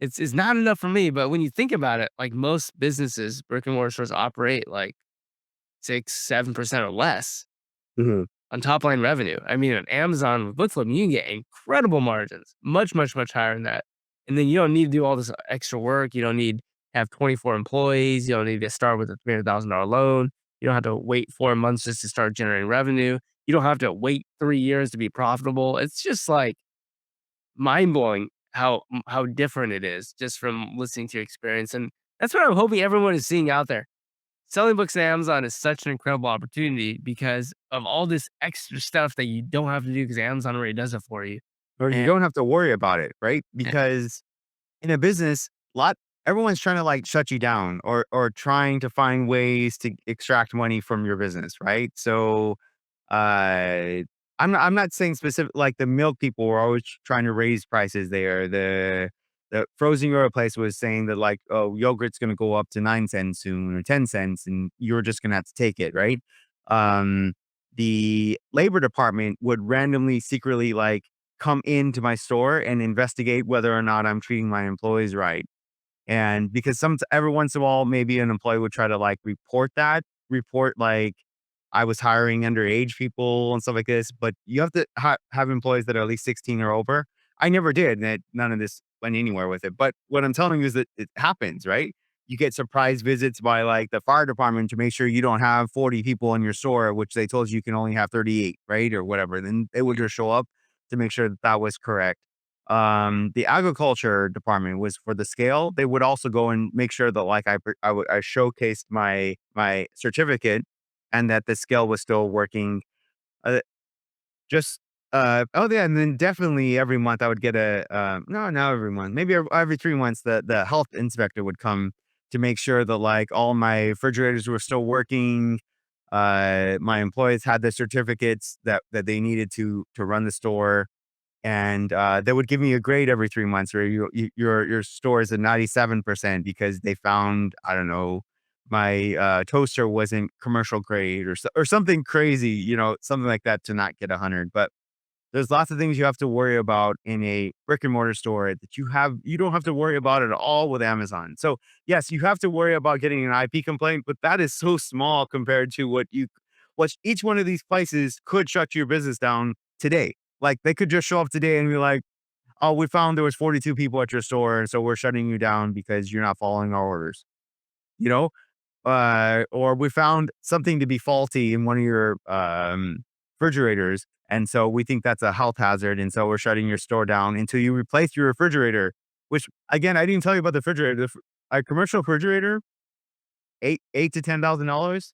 it's not enough for me. But when you think about it, like most businesses, brick and mortar stores operate like 6-7% or less Mhm. on top line revenue. I mean, on Amazon with Book Club, you can get incredible margins, much, much, much higher than that. And then you don't need to do all this extra work. You don't need to have 24 employees. You don't need to start with a $300,000 loan. You don't have to wait 4 months just to start generating revenue. You don't have to wait 3 years to be profitable. It's just like mind blowing how different it is just from listening to your experience. And that's what I'm hoping everyone is seeing out there. Selling books on Amazon is such an incredible opportunity because of all this extra stuff that you don't have to do because Amazon already does it for you. Or you And don't have to worry about it, right? yeah, Because in a business, everyone's trying to like shut you down, or trying to find ways to extract money from your business, right? So uh I'm not saying specific, like the milk people were always trying to raise prices there. The frozen yogurt place was saying that, like, oh, yogurt's gonna go up to 9 cents soon, or 10 cents, and you're just gonna have to take it, right? Um the labor department would randomly, secretly, like, come into my store and investigate whether or not I'm treating my employees right. And because every once in a while, maybe an employee would try to like report like I was hiring underage people and stuff like this. But you have to have employees that are at least 16 or over. I never did. And none of this went anywhere with it. But what I'm telling you is that it happens, right? You get surprise visits by like the fire department to make sure you don't have 40 people in your store, which they told you can only have 38, right? Or whatever. Then they would just show up to make sure that that was correct. The agriculture department was for the scale. They would also go and make sure that like I showcased my certificate and that the scale was still working. Uh, just oh yeah, and then definitely every month I would get no, not every month, maybe every 3 months the health inspector would come to make sure that like all my refrigerators were still working. My employees had the certificates that they needed to run the store, and they would give me a grade every 3 months where your store is at 97% because they found, I don't know, my toaster wasn't commercial grade or something crazy, something like that to not get 100. But there's lots of things you have to worry about in a brick and mortar store that you don't have to worry about at all with Amazon. So yes, you have to worry about getting an IP complaint, but that is so small compared to what each one of these places could shut your business down today. Like they could just show up today and be like, "Oh, we found there was 42 people at your store, and so we're shutting you down because you're not following our orders." You know, or we found something to be faulty in one of your refrigerators, and so we think that's a health hazard, and so we're shutting your store down until you replace your refrigerator. Which again, I didn't tell you about the refrigerator. A commercial refrigerator, eight to $10,000.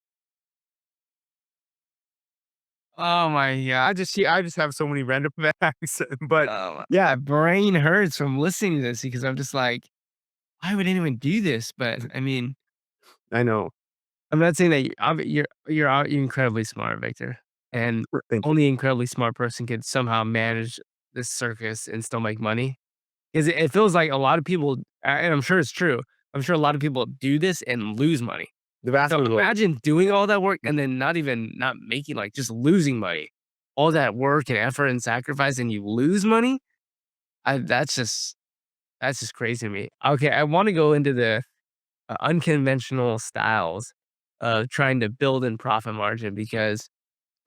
Oh my god. I just have so many random facts, but My yeah, brain hurts from listening to this because I'm just like, why would anyone do this? But I mean, I know. I'm not saying that you're incredibly smart, Victor, and Thank you. only an incredibly smart person can somehow manage this circus and still make money. 'Cause it feels like a lot of people, and I'm sure it's true. I'm sure a lot of people do this and lose money. The vast So majority. imagine doing all that work and then not making, like, just losing money. All that work and effort and sacrifice and you lose money? I that's just crazy to me. Okay, I wanna go into the, unconventional styles of trying to build in profit margin because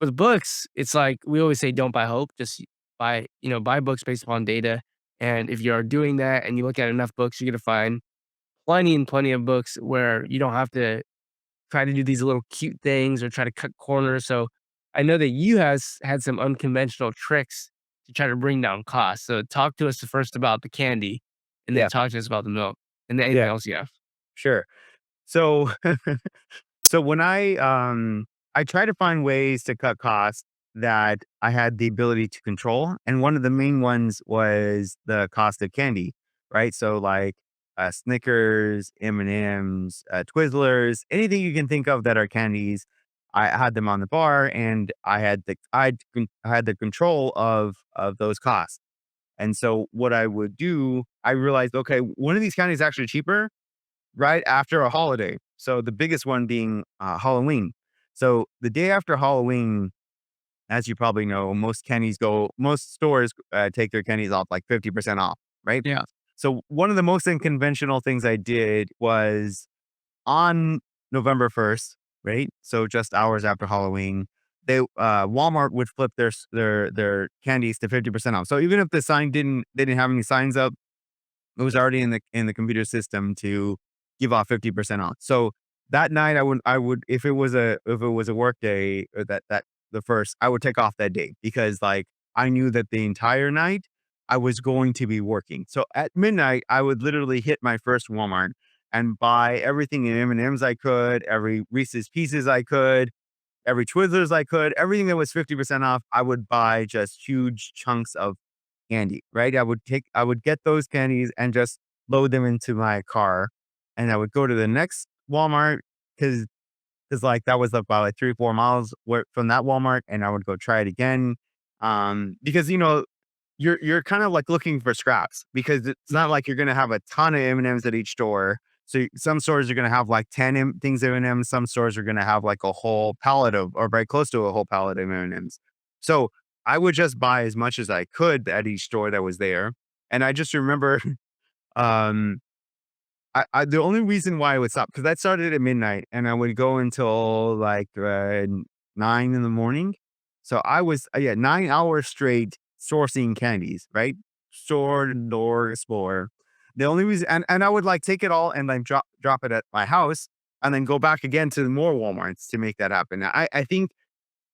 with books, it's like we always say, "Don't buy hope, just buy books based upon data." And if you are doing that and you look at enough books, you're gonna find plenty and plenty of books where you don't have to try to do these little cute things or try to cut corners. So I know that you has had some unconventional tricks to try to bring down costs. So talk to us first about the candy, and then Yeah, talk to us about the milk, and then anything yeah, else you have. sure. So so when I try to find ways to cut costs that I had the ability to control, and one of the main ones was the cost of candy, right? So like Snickers, M&Ms, Twizzlers, anything you can think of that are candies. I had them on the bar, and I had the control of those costs. And so what I would do, I realized, okay, one of these candies is actually cheaper right after a holiday. So the biggest one being Halloween. So the day after Halloween, as you probably know, most stores take their candies off like 50% off, right? Yeah. So one of the most unconventional things I did was on November 1st, right? So just hours after Halloween, Walmart would flip their candies to 50% off. So even if the sign didn't have any signs up, it was already in the computer system to give off 50% off. So that night I would if it was a work day or that the first, I would take off that day because like I knew that the entire night I was going to be working. So at midnight, I would literally hit my first Walmart and buy everything in M&Ms I could, every Reese's Pieces I could, every Twizzlers I could, everything that was 50% off, I would buy just huge chunks of candy, right? I would get those candies and just load them into my car. And I would go to the next Walmart because like that was about like 3 or 4 miles from that Walmart. And I would go try it again. Because you're kind of like looking for scraps because it's not like you're gonna have a ton of M&Ms at each store. So some stores are gonna have like 10 things of M&Ms. Some stores are gonna have like a whole pallet of, or very close to a whole pallet of M&Ms. So I would just buy as much as I could at each store that was there. And I just remember, um, the only reason why I would stop, because that started at midnight and I would go until like 9 in the morning. So I was, yeah, 9 hours straight sourcing candies, right? Store to door, explore. The only reason, and I would like take it all and then drop it at my house and then go back again to more Walmarts to make that happen. I think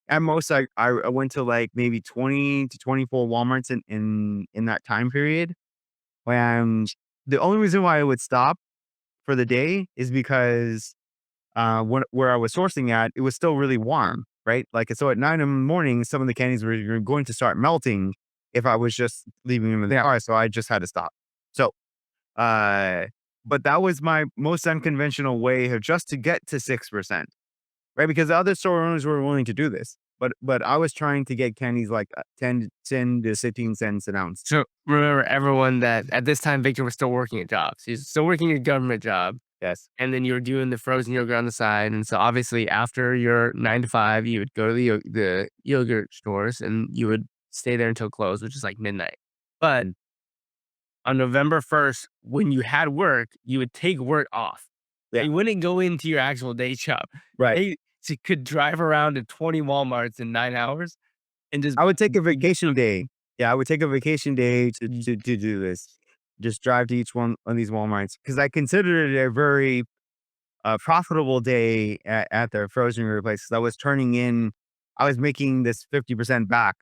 at most I went to like maybe 20 to 24 Walmarts in that time period. And the only reason why I would stop for the day is because, where I was sourcing at, it was still really warm, right? Like, so at 9 in the morning, some of the candies were going to start melting if I was just leaving them in the car, so I just had to stop. So, uh, but that was my most unconventional way of just to get to 6%, right? Because the other store owners were willing to do this, but I was trying to get candies like, 10 to 15 cents an ounce. So remember everyone that at this time Victor was still working at jobs. He's still working a government job. Yes. And then you were doing the frozen yogurt on the side. And so obviously after your 9 to 5, you would go to the yogurt stores and you would stay there until close, which is like midnight. But on November 1st, when you had work, you would take work off. Yeah. You wouldn't go into your actual day job. Right. They could drive around to 20 Walmarts in 9 hours and just I would take a vacation day. Yeah, I would take a vacation day to do this. Just drive to each one of these Walmarts because I considered it a very, profitable day at the frozen yogurt place. 'Cause I was making this 50% back,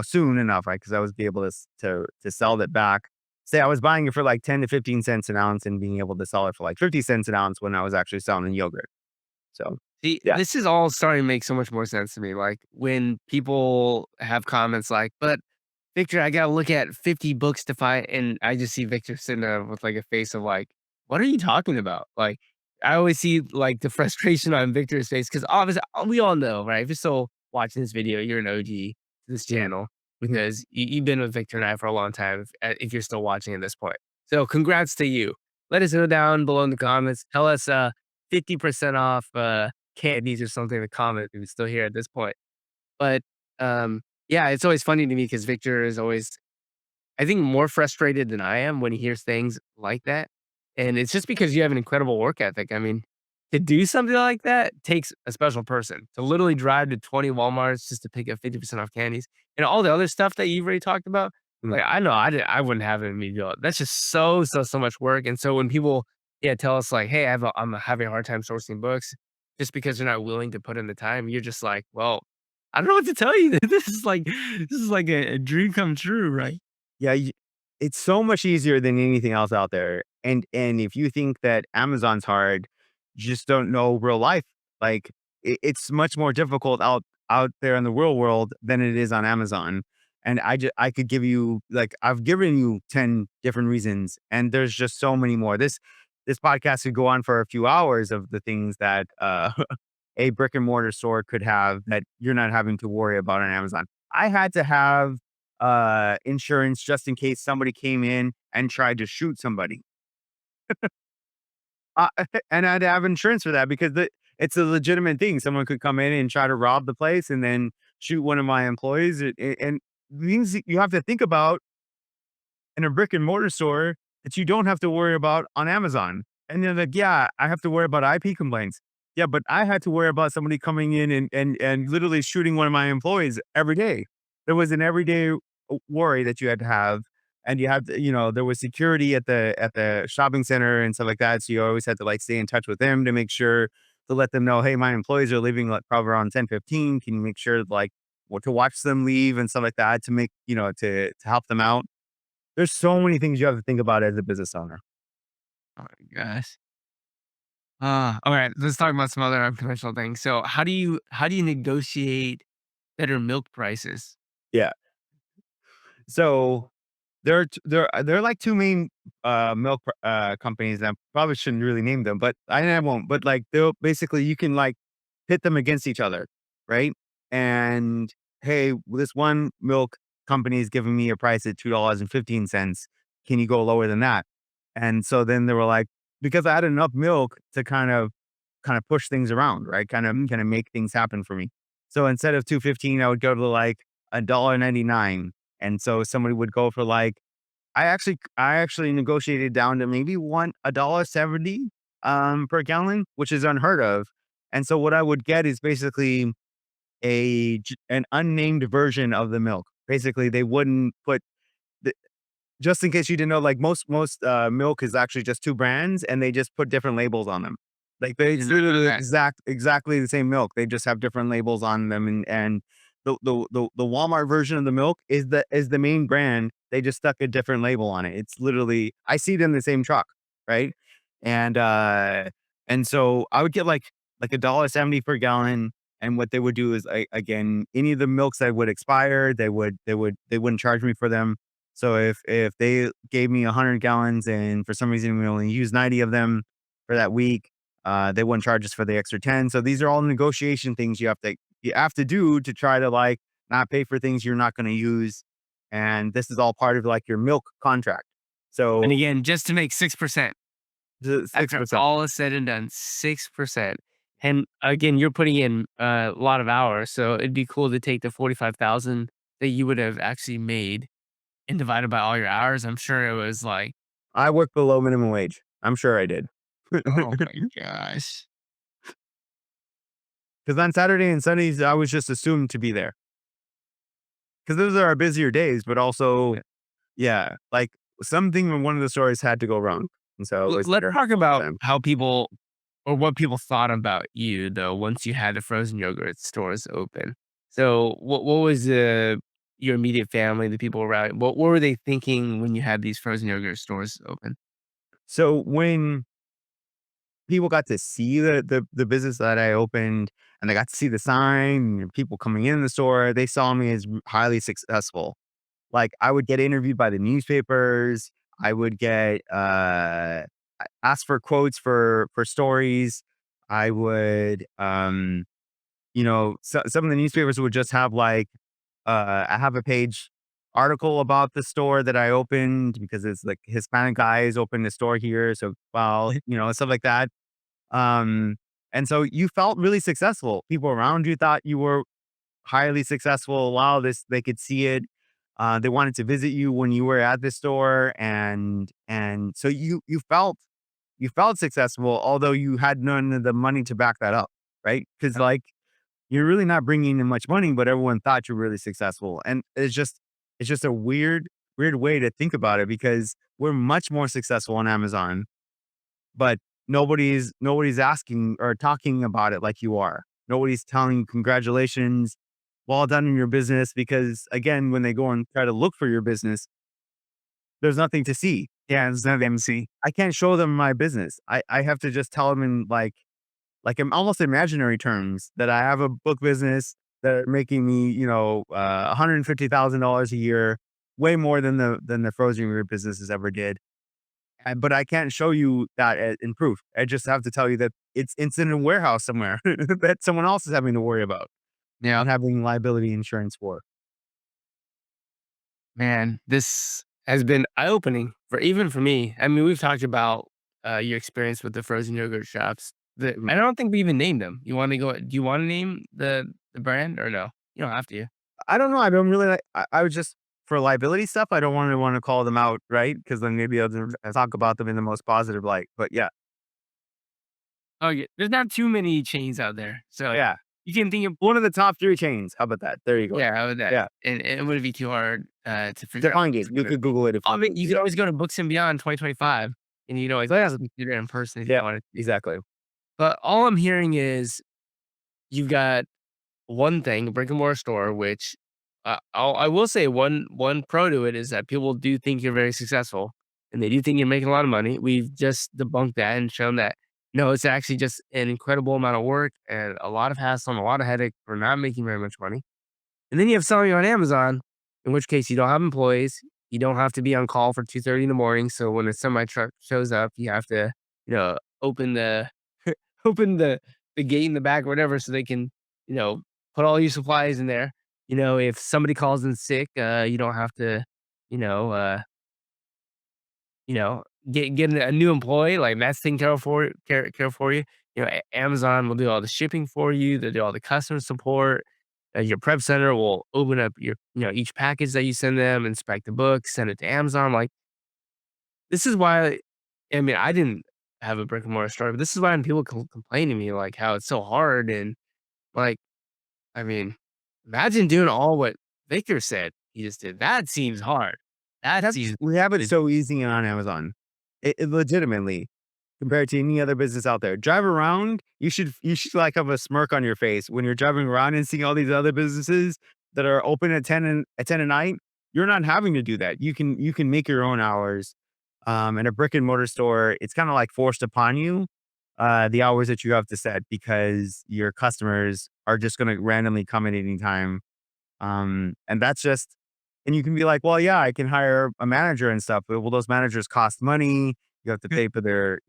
soon enough, right? Because I was be able to sell it back. Say I was buying it for like 10 to 15 cents an ounce and being able to sell it for like 50 cents an ounce when I was actually selling yogurt. So, See, yeah. this is all starting to make so much more sense to me. Like when people have comments like, but Victor, I gotta look at 50 books to find, and I just see Victor sitting there with like a face of like, what are you talking about? Like, I always see like the frustration on Victor's face because obviously we all know, right? If you're still watching this video, you're an OG to this Yeah. channel because you've been with Victor and I for a long time. If you're still watching at this point, so congrats to you. Let us know down below in the comments. Tell us 50% off candies or something in the comment if you're still here at this point. But yeah, it's always funny to me because Victor is always, I think, more frustrated than I am when he hears things like that. And it's just because you have an incredible work ethic. I mean, to do something like that takes a special person to literally drive to 20 Walmarts just to pick up 50% off candies and all the other stuff that you've already talked about. Mm. Like, I know I wouldn't have it in me do it. That's just so much work. And so when people, yeah, tell us like, hey, I'm having a hard time sourcing books just because they're not willing to put in the time, you're just like, well, I don't know what to tell you. This is like a dream come true, right? Yeah, it's so much easier than anything else out there. And if you think that Amazon's hard, you just don't know real life. Like it's much more difficult out there in the real world than it is on Amazon. And I could give you like I've given you 10 different reasons, and there's just so many more. This podcast could go on for a few hours of the things that a brick and mortar store could have that you're not having to worry about on Amazon. I had to have insurance just in case somebody came in and tried to shoot somebody. Uh, and I had to have insurance for that because it's a legitimate thing. Someone could come in and try to rob the place and then shoot one of my employees. And things that you have to think about in a brick and mortar store that you don't have to worry about on Amazon. And they're like, yeah, I have to worry about IP complaints. Yeah, but I had to worry about somebody coming in and literally shooting one of my employees every day. There was an everyday worry that you had to have. And you have to, there was security at the shopping center and stuff like that. So you always had to like stay in touch with them to make sure to let them know, hey, my employees are leaving like probably around 10:15. Can you make sure like to watch them leave and stuff like that to make, to help them out? There's so many things you have to think about as a business owner. Oh my gosh. All right, let's talk about some other unconventional things. So how do you negotiate better milk prices? Yeah. So there are like two main milk companies. And I probably shouldn't really name them, but I won't. But like they'll basically you can like pit them against each other, right? And hey, this one milk company is giving me a price at $2.15. Can you go lower than that? And so then they were like, because I had enough milk to kind of push things around, right? Kind of make things happen for me. So instead of 2.15, I would go to like $1.99. And so somebody would go for like I actually negotiated down to maybe $1.70 per gallon, which is unheard of. And so what I would get is basically an unnamed version of the milk. Basically, they wouldn't put the, just in case you didn't know, like most milk is actually just two brands, and they just put different labels on them. Like it's literally exactly the same milk. They just have different labels on them, and the Walmart version of the milk is the main brand. They just stuck a different label on it. It's literally I see it in the same truck, right? And and so I would get like $1.70 per gallon. And what they would do is again, any of the milks that would expire, they wouldn't charge me for them. So if they gave me 100 gallons and for some reason we only use 90 of them for that week, they wouldn't charge us for the extra 10. So these are all negotiation things you have to do to try to like not pay for things you're not going to use. And this is all part of like your milk contract. And So again, just to make 6%. six After percent. all is said and done, 6%. And again, you're putting in a lot of hours, so it'd be cool to take the 45,000 that you would have actually made and divide it by all your hours. I'm sure it was like, I work below minimum wage. I'm sure I did. oh my gosh. Because on Saturday and Sundays, I was just assumed to be there. Because those are our busier days, but also, Yeah. yeah, like something in one of the stores had to go wrong. And so it was Let's better talk for about them. how people or what people thought about you though once you had the frozen yogurt stores open. So what was your immediate family, the people around? What were they thinking when you had these frozen yogurt stores open? So when people got to see the business that I opened and they got to see the sign and people coming in the store, they saw me as highly successful. Like I would get interviewed by the newspapers. I would get asked for quotes for stories. I would some of the newspapers would just have like I have a page article about the store that I opened because it's like Hispanic guys opened a store here. So well, stuff like that. Um, and so you felt really successful. People around you thought you were highly successful. Wow, they could see it. They wanted to visit you when you were at the store, and so you felt successful, although you had none of the money to back that up, right? Because like you're really not bringing in much money, but everyone thought you're really successful, and it's just a weird way to think about it because we're much more successful on Amazon, but nobody's asking or talking about it like you are. Nobody's telling you congratulations, well done in your business, because again, when they go and try to look for your business, there's nothing to see. Yeah, it's not MC. I can't show them my business. I have to just tell them in like in almost imaginary terms that I have a book business that are making me, $150,000 a year, way more than the frozen yogurt businesses ever did. But I can't show you that in proof. I just have to tell you that it's in a warehouse somewhere that someone else is having to worry about Yeah. and having liability insurance for. Man, this has been eye-opening for even for me. I mean, we've talked about your experience with the frozen yogurt shops. Mhm. I don't think we even named them. You want to go? Do you want to name the brand or no? You don't have to. I don't know. I don't really like. I was just for liability stuff. I don't want to call them out, right? Because then maybe I'll talk about them in the most positive light. But yeah, Oh yeah, there's not too many chains out there, so yeah, you can think of one of the top three chains. How about that? There you go. yeah, how about that? Yeah, And it wouldn't be too hard to figure out. Define game. You could Google it if I you. mean, you could always go to Books and Beyond 2025, and you know, always So yeah, speak to them in person if you yeah, wanted to. exactly. But all I'm hearing is you've got one thing, a brick and mortar store, which I will say one pro to it is that people do think you're very successful, and they do think you're making a lot of money. We've just debunked that and shown that no, it's actually just an incredible amount of work and a lot of hassle and a lot of headache for not making very much money. And then you have selling on Amazon, in which case you don't have employees. You don't have to be on call for 2:30 in the morning. So when a semi truck shows up, you have to, open the open the gate in the back or whatever so they can, you know, put all your supplies in there. If somebody calls in sick, you don't have to, you know, uh, get a new employee, like, that's taken care for you. Amazon will do all the shipping for you, they'll do all the customer support, your prep center will open up each package that you send them, inspect the book, send it to Amazon, like, this is why, I mean, I didn't have a brick and mortar store, but this is why when people complain to me like how it's so hard and like, I mean, imagine doing all what Victor said he just did. That seems hard. That seems We have it so easy on Amazon. It legitimately, compared to any other business out there. Drive around, you should like have a smirk on your face when you're driving around and seeing all these other businesses that are open at 10 at night. You're not having to do that. You can make your own hours. In a brick and mortar store, it's kind of like forced upon you the hours that you have to set because your customers are just going to randomly come at any time. And that's just, and you can be like, well, yeah, I can hire a manager and stuff, but well, those managers cost money. You have to pay for their,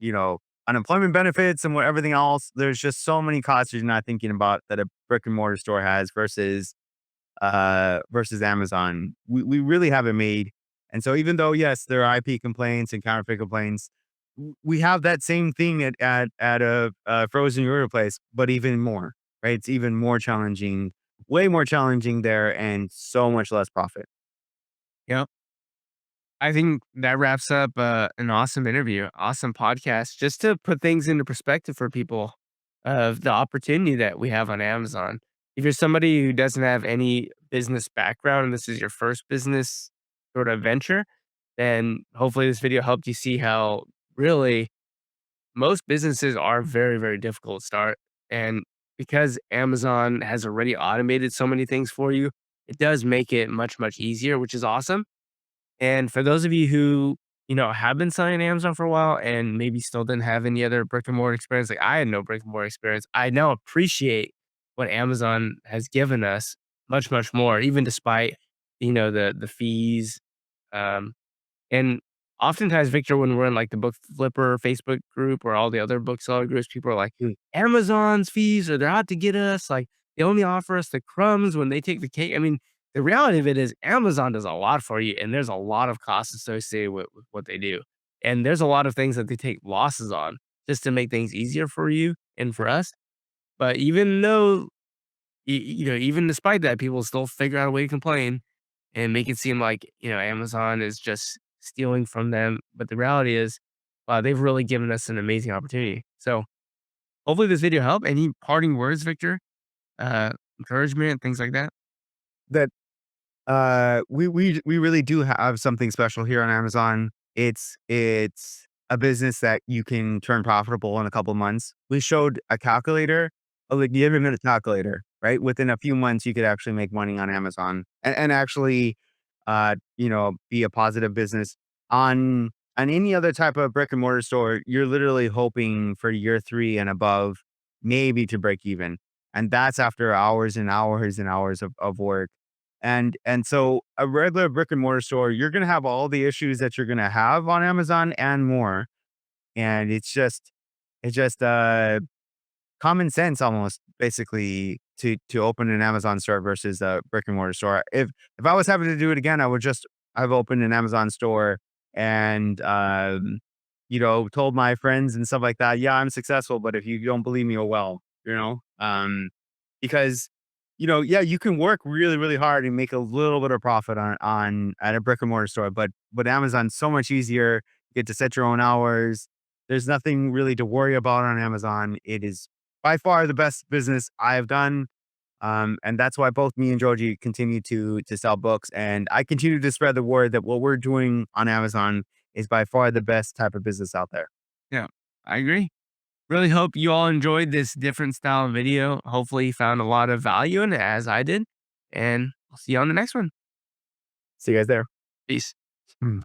unemployment benefits and what everything else. There's just so many costs you're not thinking about that a brick and mortar store has versus Amazon. We really have it made. And so even though, yes, there are IP complaints and counterfeit complaints, we have that same thing at a frozen yogurt place, but even more, right? It's even more challenging, way more challenging there, and so much less profit. Yep. I think that wraps up an awesome interview, awesome podcast, just to put things into perspective for people of the opportunity that we have on Amazon. If you're somebody who doesn't have any business background and this is your first business sort of venture, then hopefully this video helped you see how really most businesses are very, very difficult to start. And because Amazon has already automated so many things for you, it does make it much, much easier, which is awesome. And for those of you who, have been selling on Amazon for a while and maybe still didn't have any other brick and mortar experience, like I had no brick and mortar experience, I now appreciate what Amazon has given us much, much more, even despite, the fees. Um, and oftentimes, Victor, when we're in like the book flipper Facebook group or all the other bookseller groups, people are like, Amazon's fees are they're out to get us. Like they only offer us the crumbs when they take the cake. I mean, the reality of it is Amazon does a lot for you, and there's a lot of costs associated with what they do. And there's a lot of things that they take losses on just to make things easier for you and for us. But even though, even despite that, people still figure out a way to complain and make it seem like, Amazon is just stealing from them. But the reality is, wow, they've really given us an amazing opportunity. So hopefully this video helped. Any parting words, Victor? Encouragement, things like that? That we really do have something special here on Amazon. It's a business that you can turn profitable in a couple months. We showed a calculator, a legitimate calculator, right? Within a few months, you could actually make money on Amazon and actually, be a positive business on any other type of brick and mortar store. You're literally hoping for year 3 and above, maybe to break even, and that's after hours and hours and hours of work. And so a regular brick and mortar store, you're gonna have all the issues that you're gonna have on Amazon and more. And it's just common sense almost basically to open an Amazon store versus a brick and mortar store. If I was having to do it again, I've opened an Amazon store and told my friends and stuff like that, yeah, I'm successful, but if you don't believe me, oh well, because yeah, you can work really, really hard and make a little bit of profit on at a brick and mortar store, but Amazon's so much easier. You get to set your own hours. There's nothing really to worry about on Amazon. It is by far the best business I have done. And that's why both me and Georgie continue to sell books. And I continue to spread the word that what we're doing on Amazon is by far the best type of business out there. Yeah, I agree. Really hope you all enjoyed this different style video. Hopefully you found a lot of value in it as I did. And I'll see you on the next one. See you guys there. Peace. Hmm.